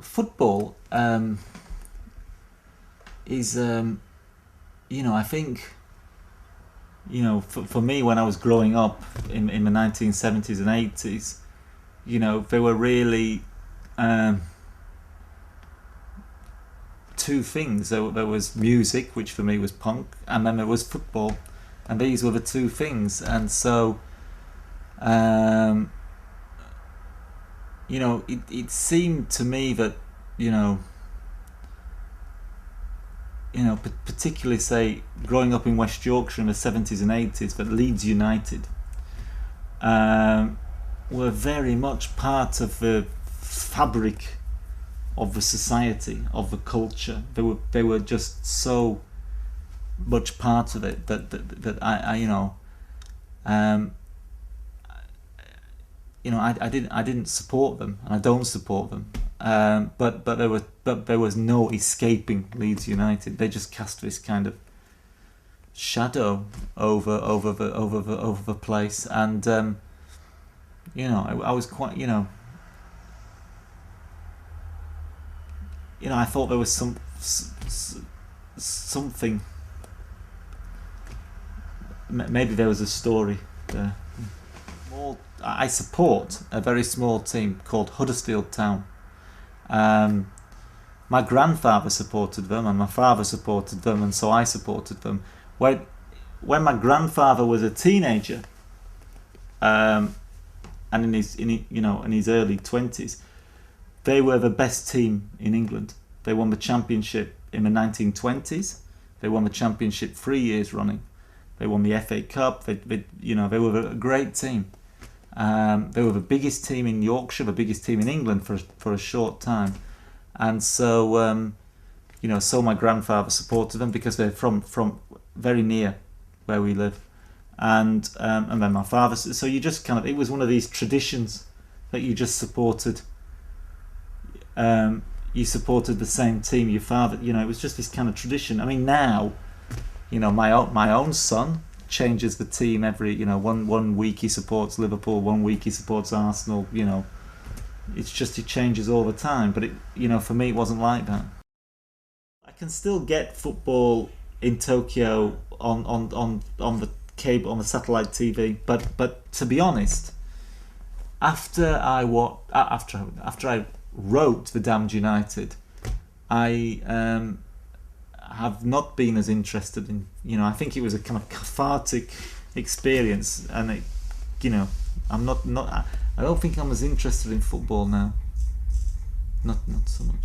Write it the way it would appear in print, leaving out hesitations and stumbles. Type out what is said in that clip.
Football is, I think, for me when I was growing up in the 1970s and 80s, there were really two things. There was music, which for me was punk, and then there was football, and these were the two things. And so, it seemed to me that, particularly say growing up in West Yorkshire in the 70s and 80s, that Leeds United were very much part of the fabric of the society, of the culture. They were just so much part of it that I didn't support them, and I don't support them. But there was no escaping Leeds United. They just cast this kind of shadow over the place, and I was quite I thought there was something. Maybe there was a story there. I support a very small team called Huddersfield Town. My grandfather supported them, and my father supported them, and so I supported them. When my grandfather was a teenager, and in his early 20s, they were the best team in England. They won the championship in the 1920s. They won the championship 3 years running. They won the FA Cup. They were a great team. They were the biggest team in Yorkshire, the biggest team in England for a short time, and so so my grandfather supported them because they're from very near where we live, and then my father. So you just it was one of these traditions that you just supported. You supported the same team. Your father, it was just this kind of tradition. I mean, now, my own son changes the team every, one week he supports Liverpool, 1 week he supports Arsenal. It's just it changes all the time. But for me, it wasn't like that. I can still get football in Tokyo on the cable, on the satellite TV. But to be honest, after I wrote The Damned United, I have not been as interested in, I think it was a kind of cathartic experience, and it, I'm not I don't think I'm as interested in football now. Not so much.